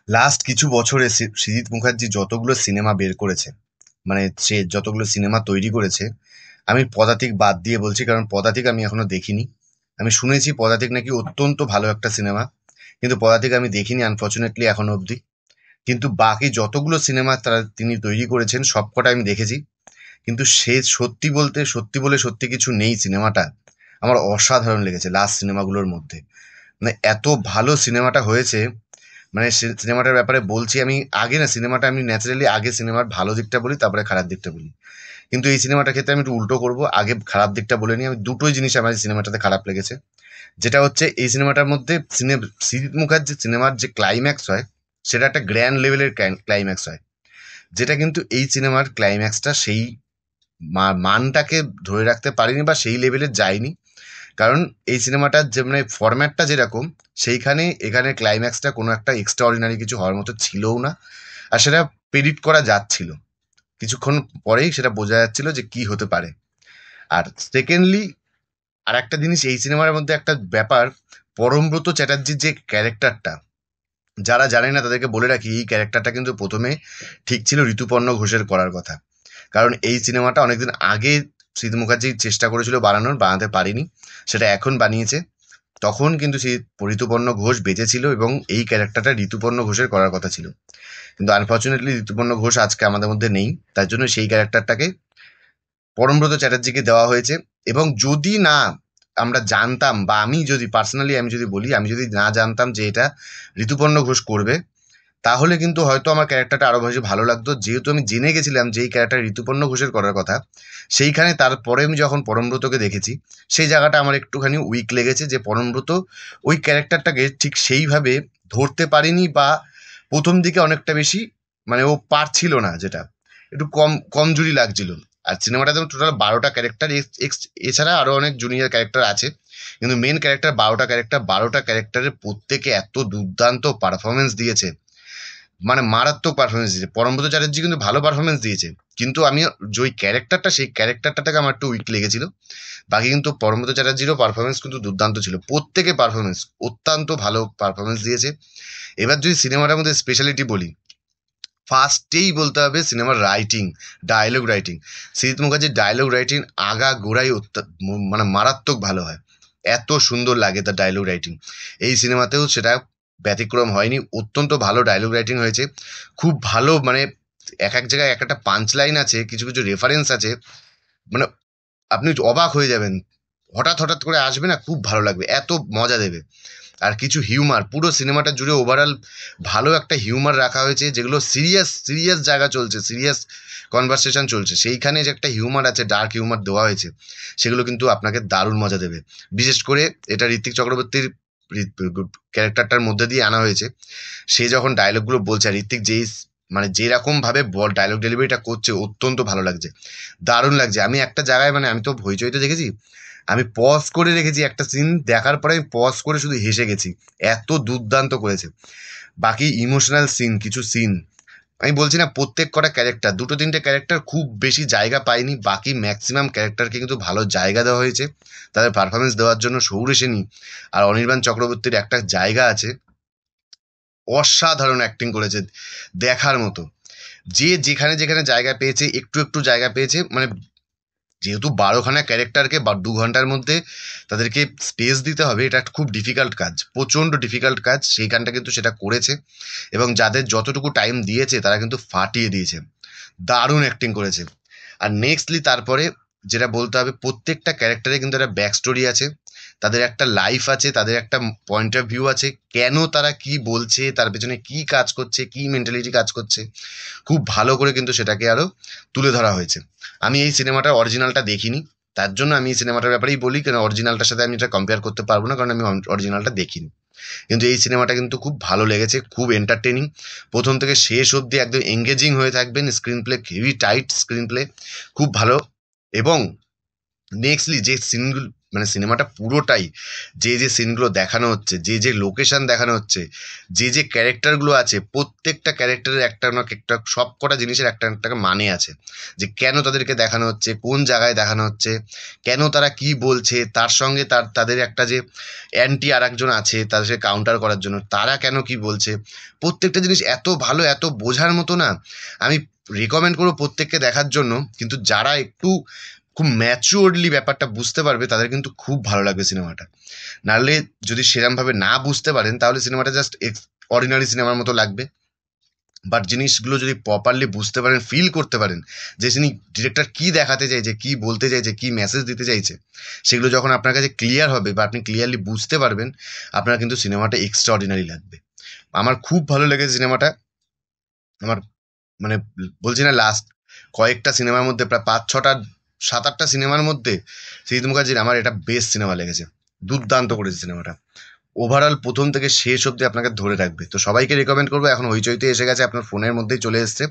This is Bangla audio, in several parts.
লাস্ট কিছু বছরে সৃজিত মুখার্জি যতগুলো সিনেমা বের করেছে, মানে সে যতগুলো সিনেমা তৈরি করেছে, আমি পদাতিক বাদ দিয়ে বলছি, কারণ পদাতিক আমি এখনো দেখিনি। আমি শুনেছি পদাতিক নাকি অত্যন্ত ভালো একটা সিনেমা, কিন্তু পদাতিক আমি দেখিনি আনফর্চুনেটলি এখনো অবধি। কিন্তু বাকি যতগুলো সিনেমা তিনি তৈরি করেছেন সবকটা আমি দেখেছি। কিন্তু সে সত্যি বলতে, সত্যি বলে সত্যি কিছু নেই, সিনেমাটা আমার অসাধারণ লেগেছে লাস্ট সিনেমাগুলোর মধ্যে। মানে এত ভালো সিনেমাটা হয়েছে, মানে সিনেমাটার ব্যাপারে বলছি আমি আগে, না সিনেমাটা আমি ন্যাচারালি আগে সিনেমার ভালো দিকটা বলি, তারপরে খারাপ দিকটা বলি। কিন্তু এই সিনেমাটার ক্ষেত্রে আমি একটু উল্টো করবো, আগে খারাপ দিকটা বলে নিই। আমি দুটোই জিনিস আমার এই সিনেমাটাতে খারাপ লেগেছে। যেটা হচ্ছে, এই সিনেমাটার মধ্যে সৃজিত মুখার্জির সিনেমার যে ক্লাইম্যাক্স হয়, সেটা একটা গ্র্যান্ড লেভেলের ক্লাইম্যাক্স হয়, যেটা কিন্তু এই সিনেমার ক্লাইম্যাক্সটা সেই মানটাকে ধরে রাখতে পারেনি বা সেই লেভেলে যায়নি। কারণ এই সিনেমাটার যে মানে ফরম্যাটটা যেরকম, সেইখানে এখানে ক্লাইম্যাক্সটা কোনো একটা এক্সট্রা অর্ডিনারি কিছু হওয়ার মতো ছিলও না। আর সেটা প্রেডিক্ট করা যাচ্ছিল, কিছুক্ষণ পরেই সেটা বোঝা যাচ্ছিল যে কি হতে পারে। আর সেকেন্ডলি, আর একটা জিনিস এই সিনেমার মধ্যে একটা ব্যাপার, পরমব্রত চ্যাটার্জির যে ক্যারেক্টারটা, যারা জানে না তাদেরকে বলে রাখি, এই ক্যারেক্টারটা কিন্তু প্রথমে ঠিক ছিল ঋতুপর্ণ ঘোষের করার কথা। কারণ এই সিনেমাটা অনেকদিন আগে সৃজিত মুখার্জি চেষ্টা করেছিল বানানোর, বানাতে পারেনি, সেটা এখন বানিয়েছে। তখন কিন্তু সেই ঋতুপর্ণ ঘোষ বেঁচে ছিল এবং এই ক্যারেক্টারটা ঋতুপর্ণ ঘোষের করার কথা ছিল। কিন্তু আনফর্চুনেটলি ঋতুপর্ণ ঘোষ আজকে আমাদের মধ্যে নেই, তার জন্য সেই ক্যারেক্টারটাকে পরমব্রত চ্যাটার্জিকে দেওয়া হয়েছে। এবং যদি না আমরা জানতাম, বা আমি যদি পার্সোনালি আমি যদি বলি, আমি যদি না জানতাম যে এটা ঋতুপর্ণ ঘোষ করবে, তাহলে কিন্তু হয়তো আমার ক্যারেক্টারটা আরো বেশি ভালো লাগতো। যেহেতু আমি জেনে গেছিলাম যে এই ক্যারেক্টার ঋতুপর্ণ ঘোষের করার কথা, সেইখানে তারপরে আমি যখন পরমব্রতকে দেখেছি, সেই জায়গাটা আমার একটুখানি উইক লেগেছে, যে পরমব্রত ওই ক্যারেক্টারটাকে ঠিক সেইভাবে ধরতে পারেনি, বা প্রথম দিকে অনেকটা বেশি মানে ও পারছিল না, যেটা একটু কমজোরি লাগছিল। আর সিনেমাটাতে টোটাল 12টা ক্যারেক্টার, এছাড়া আরো অনেক জুনিয়র ক্যারেক্টার আছে, কিন্তু মেন ক্যারেক্টার 12টা ক্যারেক্টার, 12টা ক্যারেক্টারের প্রত্যেকে এত দুর্দান্ত পারফরমেন্স দিয়েছে, মানে মারাত্মক পারফরমেন্স দিয়েছে। পরমব্রত চ্যাটার্জি কিন্তু ভালো পারফরমেন্স দিয়েছে, কিন্তু আমি যে ওই ক্যারেক্টারটা, সেই ক্যারেক্টারটাকে আমার একটু উইক লেগেছিল। বাকি কিন্তু পরমব্রত চ্যাটার্জিরও পারফরমেন্স কিন্তু দুর্দান্ত ছিল, প্রত্যেকে পারফরমেন্স অত্যন্ত ভালো পারফরমেন্স দিয়েছে। এবার যদি সিনেমাটার মধ্যে স্পেশালিটি বলি, ফার্স্টেই বলতে হবে সিনেমার রাইটিং, ডায়লগ রাইটিং। সৃজিত মুখার্জির ডায়লগ রাইটিং আগা গোড়াই মানে মারাত্মক ভালো হয়, এত সুন্দর লাগে তার ডায়লগ রাইটিং। এই সিনেমাতেও সেটা ব্যতিক্রম হয়নি, অত্যন্ত ভালো ডায়লগ রাইটিং হয়েছে। খুব ভালো, মানে এক এক জায়গায় এক একটা পাঞ্চ লাইন আছে, কিছু কিছু রেফারেন্স আছে, মানে আপনি অবাক হয়ে যাবেন, হঠাৎ হঠাৎ করে আসবে না, খুব ভালো লাগবে, এত মজা দেবে। আর কিছু হিউমার, পুরো সিনেমাটা জুড়ে ওভারঅল ভালো একটা হিউমার রাখা হয়েছে, যেগুলো সিরিয়াস সিরিয়াস জায়গা চলছে, সিরিয়াস কনভারসেশন চলছে, সেইখানে যে একটা হিউমার আছে, ডার্ক হিউমার দেওয়া হয়েছে, সেগুলো কিন্তু আপনাকে দারুণ মজা দেবে। বিশেষ করে এটা ঋত্বিক চক্রবর্তীর ক্যারেক্টারটার মধ্যে দিয়ে আনা হয়েছে। সে যখন ডায়লগগুলো বলছে, আর ঋত্বিক যেই মানে যেরকম ভাবে ডায়লগ ডেলিভারিটা করছে, অত্যন্ত ভালো লাগছে, দারুণ লাগছে। আমি একটা জায়গায়, মানে আমি তো হইচইতে দেখেছি, আমি পজ করে রেখেছি, একটা সিন দেখার পরে আমি পজ করে শুধু হেসে গেছি, এত দুর্দান্ত করেছে। বাকি ইমোশনাল সিন, কিছু সিন, আমি বলছি না, প্রত্যেক কটা ক্যারেক্টার, দুটো তিনটে ক্যারেক্টার খুব বেশি জায়গা পায়নি, বাকি ম্যাক্সিমাম ক্যারেক্টারকে কিন্তু ভালো জায়গা দেওয়া হয়েছে তাদের পারফরমেন্স দেওয়ার জন্য। সৌর সেনী আর অনির্বাণ চক্রবর্তীর একটা জায়গা আছে, অসাধারণ অ্যাক্টিং করেছে, দেখার মতো। যে যেখানে যেখানে জায়গা পেয়েছে, একটু একটু জায়গা পেয়েছে, মানে যেহেতু 12খানা ক্যারেক্টারকে বা 2 ঘন্টার মধ্যে তাদেরকে স্পেস দিতে হবে, এটা একটা খুব ডিফিকাল্ট কাজ, প্রচণ্ড ডিফিকাল্ট কাজ, সেইখানটা কিন্তু সেটা করেছে। এবং যাদের যতটুকু টাইম দিয়েছে তারা কিন্তু ফাটিয়ে দিয়েছে, দারুণ অ্যাক্টিং করেছে। আর নেক্সটলি তারপরে যেটা বলতে হবে, প্রত্যেকটা ক্যারেক্টারে কিন্তু একটা ব্যাক স্টোরি আছে, তাদের একটা লাইফ আছে, তাদের একটা পয়েন্ট অফ ভিউ আছে, কেন তারা কি বলছে, তার পেছনে কি কাজ করছে, কি মেন্টালিটি কাজ করছে, খুব ভালো করে কিন্তু সেটাকে আরো তুলে ধরা হয়েছে। আমি এই সিনেমাটার অরিজিনালটা দেখিনি, তার জন্য আমি এই সিনেমাটার ব্যাপারেই বলি, কেন অরিজিনালটার সাথে আমি এটা কম্পেয়ার করতে পারবো না, কারণ আমি অরিজিনালটা দেখিনি। কিন্তু এই সিনেমাটা কিন্তু খুব ভালো লেগেছে, খুব এন্টারটেনিং, প্রথম থেকে শেষ অবধি একদম এঙ্গেজিং হয়ে থাকবেন। Screen play heavy tight screen play, খুব ভালো। এবং নেক্সটলি যে সিনগুলো, মানে সিনেমাটা পুরোটাই যে যে সিনগুলো দেখানো হচ্ছে, যে যে লোকেশন দেখানো হচ্ছে, যে যে ক্যারেক্টারগুলো আছে, প্রত্যেকটা ক্যারেক্টারের একটা না একটা সব কটা জিনিসের একটা একটা মানে আছে, যে কেন তাদেরকে দেখানো হচ্ছে, কোন জায়গায় দেখানো হচ্ছে, কেন তারা কি বলছে, তার সঙ্গে তাদের একটা যে অ্যান্টি আর একজন আছে তাদের সাথে কাউন্টার করার জন্য, তারা কেন কি বলছে, প্রত্যেকটা জিনিস এত ভালো, এত বোঝার মতো না। আমি রিকমেন্ড করবো প্রত্যেককে দেখার জন্য, কিন্তু যারা একটু খুব ম্যাচিওরলি ব্যাপারটা বুঝতে পারবে তাদের কিন্তু খুব ভালো লাগবে সিনেমাটা। নাহলে যদি সেরমভাবে না বুঝতে পারেন তাহলে সিনেমাটা জাস্ট অর্ডিনারি সিনেমার মতো লাগবে। বাট জিনিসগুলো যদি প্রপারলি বুঝতে পারেন, ফিল করতে পারেন যে তিনি ডিরেক্টর কি দেখাতে চাইছে, কি বলতে চাইছে, কি মেসেজ দিতে চাইছে, সেগুলো যখন আপনার কাছে ক্লিয়ার হবে বা আপনি ক্লিয়ারলি বুঝতে পারবেন, আপনার কিন্তু সিনেমাটা এক্সট্রা অর্ডিনারি লাগবে। আমার খুব ভালো লেগেছে সিনেমাটা। আমার মানে বলছি না, লাস্ট কয়েকটা সিনেমার মধ্যে প্রায় ৫-৬টা ৭-৮টা সিনেমার মধ্যে সৃজিত মুখার্জির আমার এটা বেস্ট সিনেমা লেগেছে। দুর্দান্ত করেছে সিনেমাটা। ওভারঅল প্রথম থেকে শেষ অবধি আপনাকে ধরে রাখবে। তো সবাইকে রেকমেন্ড করবো, এখন হইচইতে এসে গেছে, আপনার ফোনের মধ্যেই চলে এসছে।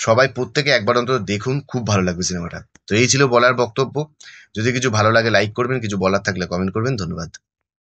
সবাই প্রত্যেকে একবার অন্তত দেখুন, খুব ভালো লাগবে সিনেমাটা। তো এই ছিল বলার বক্তব্য। যদি কিছু ভালো লাগে লাইক করবেন, কিছু বলার থাকলে কমেন্ট করবেন। ধন্যবাদ।